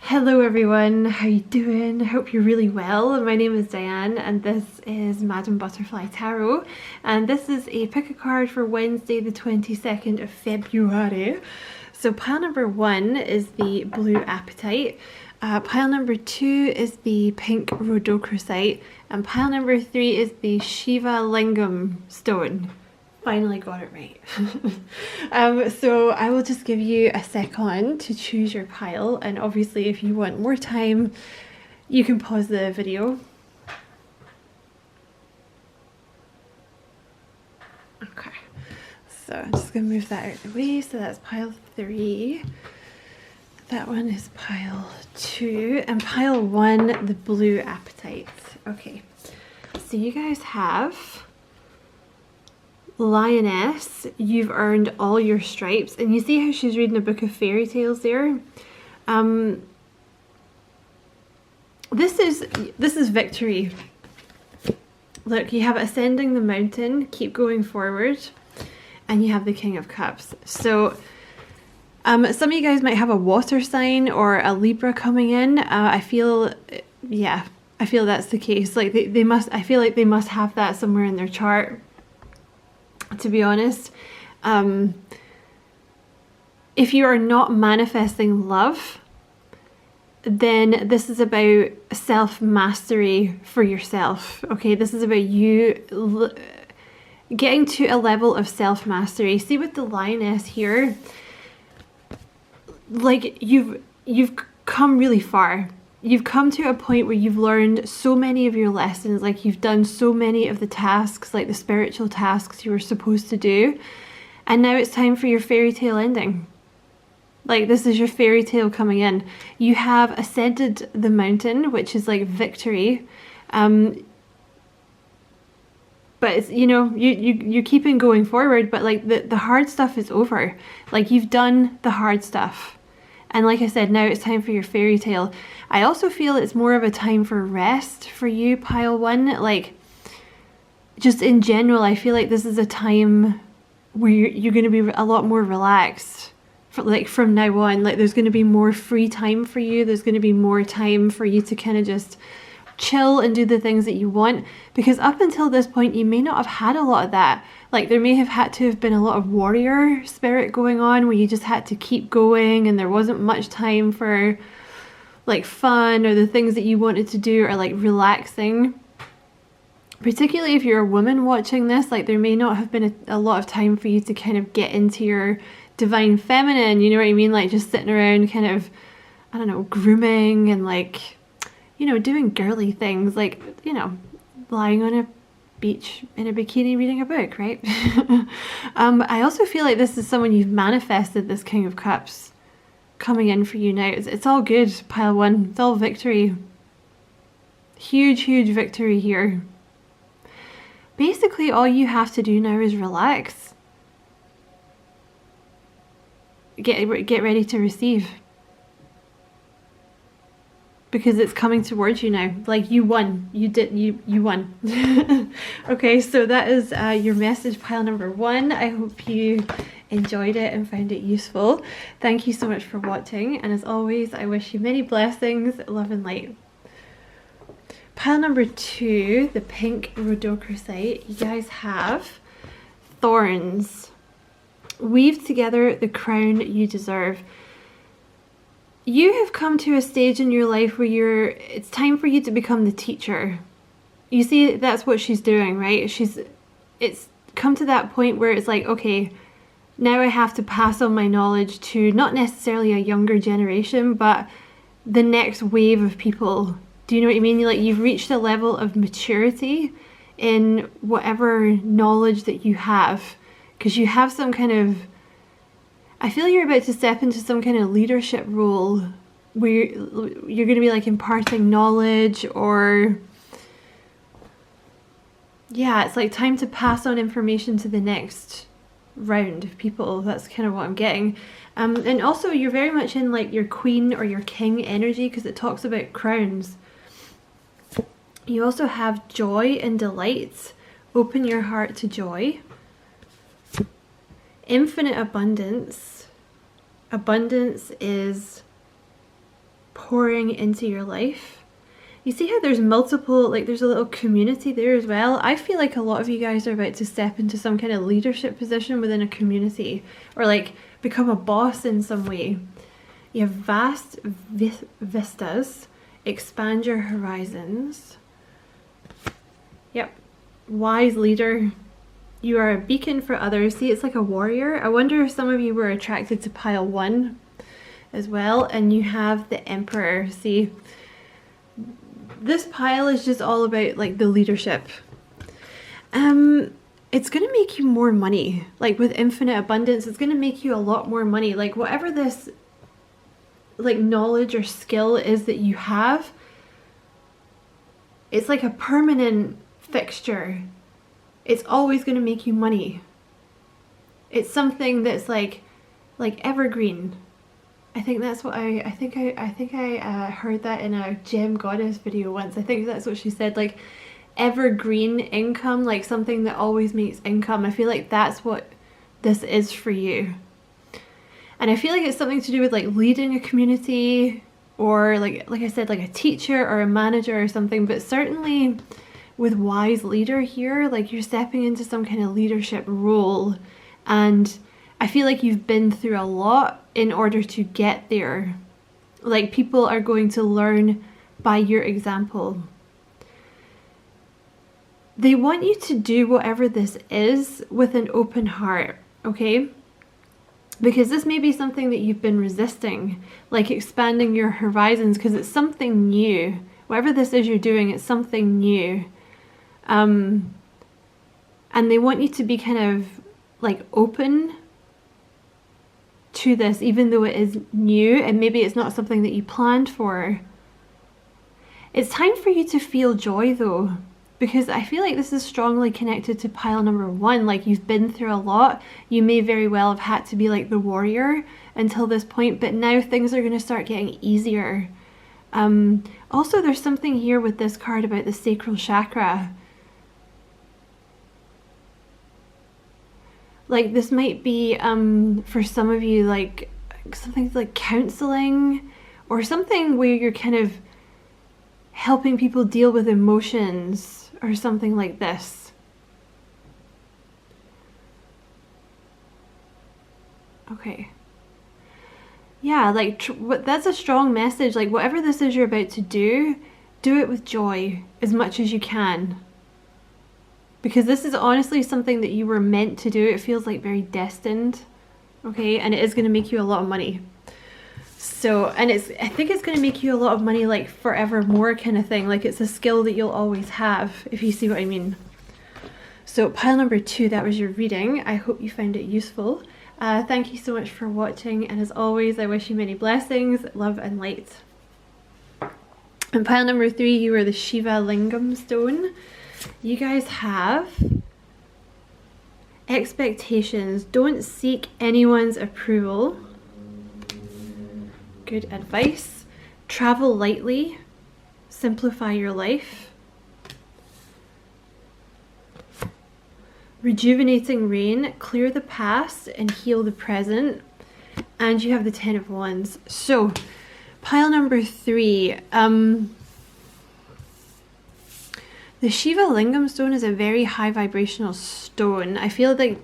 Hello everyone, how you doing? I hope you're really well. My name is Diane and this is Madam Butterfly Tarot, and this is a pick a card for Wednesday the 22nd of February. So pile number 1 is the Blue Apatite, pile number 2 is the Pink Rhodochrosite, and pile number 3 is the Shiva Lingam Stone. Finally got it right. So I will just give you a second to choose your pile, and obviously if you want more time you can pause the video. Okay, so I'm just going to move that out of the way. So that's pile 3, that one is pile 2, and pile 1 the Blue Apatite. Okay, so you guys have Lioness, you've earned all your stripes, and you see how she's reading a book of fairy tales there. This is victory. Look, you have ascending the mountain, keep going forward, and you have the King of Cups. So some of you guys might have a water sign or a Libra coming in. I feel that's the case. Like they must, I feel like they must have that somewhere in their chart, to be honest. If you are not manifesting love, then this is about self-mastery for yourself. Okay, this is about you getting to a level of self-mastery. See with the Lioness here, like you've come really far. You've come to a point where you've learned so many of your lessons, like you've done so many of the tasks, like the spiritual tasks you were supposed to do, and now it's time for your fairy tale ending. Like this is your fairy tale coming in. You have ascended the mountain, which is like victory, but it's, you know, you're keeping going forward, but like the hard stuff is over. Like you've done the hard stuff. And like I said, now it's time for your fairy tale. I also feel it's more of a time for rest for you, pile 1. Like, just in general, I feel like this is a time where you're going to be a lot more relaxed. From now on, like there's going to be more free time for you. There's going to be more time for you to kind of just chill and do the things that you want. Because up until this point, you may not have had a lot of that. Like there may have had to have been a lot of warrior spirit going on where you just had to keep going and there wasn't much time for like fun or the things that you wanted to do or like relaxing. Particularly if you're a woman watching this, like there may not have been a lot of time for you to kind of get into your divine feminine, you know what I mean? Like just sitting around kind of, I don't know, grooming and like, you know, doing girly things, like, you know, lying on a beach in a bikini reading a book, right? I also feel like this is someone you've manifested, this King of Cups coming in for you now. It's all good, pile 1. It's all victory. Huge victory here. Basically all you have to do now is relax. Get ready to receive. Because it's coming towards you now. Like you won. You won. Okay, so that is your message, pile number 1. I hope you enjoyed it and found it useful. Thank you so much for watching, and as always I wish you many blessings, love and light. Pile number 2, the Pink Rhodochrosite, you guys have thorns. Weave together the crown you deserve. You have come to a stage in your life where it's time for you to become the teacher. You see, that's what she's doing, right? It's come to that point where it's like, okay, now I have to pass on my knowledge to not necessarily a younger generation, but the next wave of people. Do you know what I mean? Like you've reached a level of maturity in whatever knowledge that you have, because you have some kind of, I feel you're about to step into some kind of leadership role where you're going to be like imparting knowledge, or yeah, it's like time to pass on information to the next round of people. That's kind of what I'm getting. And also you're very much in like your queen or your king energy, because it talks about crowns. You also have joy and delights. Open your heart to joy. Infinite abundance. Abundance is pouring into your life. You see how there's multiple, like there's a little community there as well. I feel like a lot of you guys are about to step into some kind of leadership position within a community, or like become a boss in some way. You have vast vistas, expand your horizons. Yep, wise leader. You are a beacon for others. See, it's like a warrior. I wonder if some of you were attracted to pile 1 as well. And you have the Emperor. See, this pile is just all about like the leadership. It's going to make you more money. Like with infinite abundance, it's going to make you a lot more money. Like whatever this like knowledge or skill is that you have, it's like a permanent fixture. It's always going to make you money. It's something that's like evergreen. I think that's what I think I heard that in a Gem Goddess video once. I think that's what she said, like evergreen income, like something that always makes income. I feel like that's what this is for you. And I feel like it's something to do with like leading a community, or like I said, like a teacher or a manager or something. But certainly with wise leader here, like you're stepping into some kind of leadership role, and I feel like you've been through a lot in order to get there. Like people are going to learn by your example. They want you to do whatever this is with an open heart, okay? Because this may be something that you've been resisting, like expanding your horizons, because it's something new. Whatever this is you're doing, it's something new. And they want you to be kind of like open to this, even though it is new and maybe it's not something that you planned for. It's time for you to feel joy though, because I feel like this is strongly connected to pile number 1. Like you've been through a lot. You may very well have had to be like the warrior until this point, but now things are going to start getting easier. Also, there's something here with this card about the sacral chakra. Like this might be for some of you like something like counseling, or something where you're kind of helping people deal with emotions, or something like this. Okay. Yeah, like that's a strong message. Like whatever this is you're about to do it with joy as much as you can. Because this is honestly something that you were meant to do. It feels like very destined. Okay, and it is going to make you a lot of money. So, and I think it's going to make you a lot of money, like forevermore kind of thing. Like it's a skill that you'll always have, if you see what I mean. So pile number 2, that was your reading. I hope you found it useful. Thank you so much for watching. And as always, I wish you many blessings, love and light. And pile number 3, you are the Shiva Lingam stone. You guys have expectations. Don't seek anyone's approval. Good advice. Travel lightly. Simplify your life. Rejuvenating rain. Clear the past and heal the present. And you have the 10 of Wands. So, pile number 3. The Shiva Lingam stone is a very high vibrational stone. I feel like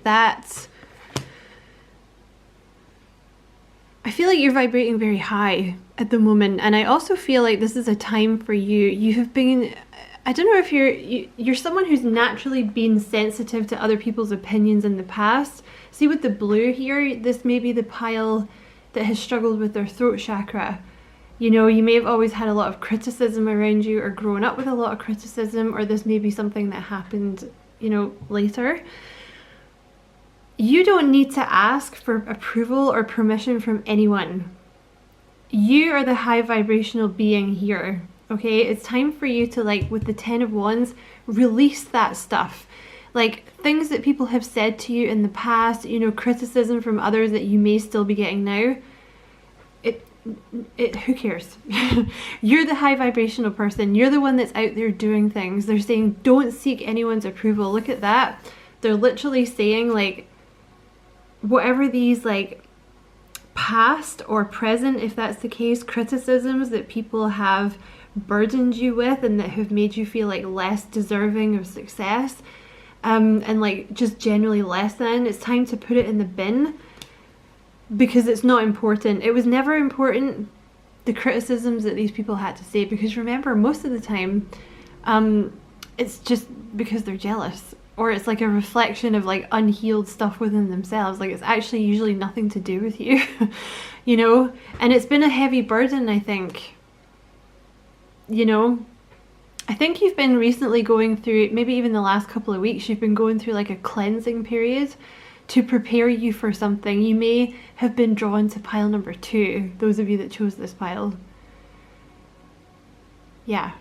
you're vibrating very high at the moment, and I also feel like this is a time for you. You have been, I don't know if you're someone who's naturally been sensitive to other people's opinions in the past. See with the blue here, this may be the pile that has struggled with their throat chakra. You know, you may have always had a lot of criticism around you, or grown up with a lot of criticism, or this may be something that happened, you know, later. You don't need to ask for approval or permission from anyone. You are the high vibrational being here, okay? It's time for you to, like, with the 10 of Wands, release that stuff. Like, things that people have said to you in the past, you know, criticism from others that you may still be getting now. Who cares? You're the high vibrational person. You're the one that's out there doing things. They're saying don't seek anyone's approval. Look at that. They're literally saying, like, whatever these like past or present, if that's the case, criticisms that people have burdened you with and that have made you feel like less deserving of success, and like just generally less than, it's time to put it in the bin because it's not important. It was never important, the criticisms that these people had to say, because remember, most of the time it's just because they're jealous, or it's like a reflection of like unhealed stuff within themselves. Like it's actually usually nothing to do with you. You know, and it's been a heavy burden, I think. You know, I think you've been recently going through, maybe even the last couple of weeks, you've been going through like a cleansing period to prepare you for something. You may have been drawn to pile number 2, those of you that chose this pile. Yeah.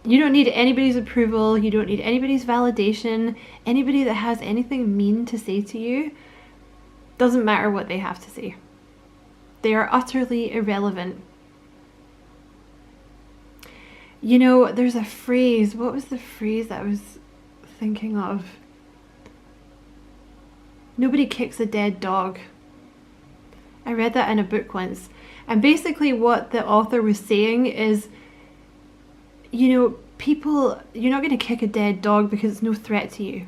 You don't need anybody's approval. You don't need anybody's validation. Anybody that has anything mean to say to you, doesn't matter what they have to say. They are utterly irrelevant. You know, there's a phrase. What was the phrase that I was thinking of? Nobody kicks a dead dog. I read that in a book once. And basically what the author was saying is, you know, people, you're not going to kick a dead dog because it's no threat to you.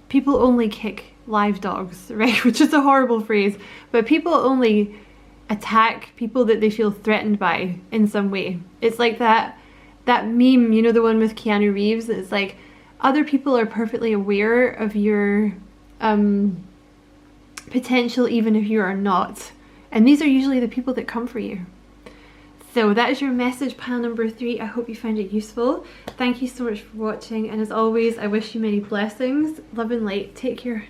People only kick live dogs, right? Which is a horrible phrase. But people only attack people that they feel threatened by in some way. It's like that meme, you know, the one with Keanu Reeves. It's like other people are perfectly aware of your potential even if you are not. And these are usually the people that come for you. So that is your message, pile number 3. I hope you found it useful. Thank you so much for watching. And as always, I wish you many blessings, love and light. Take care.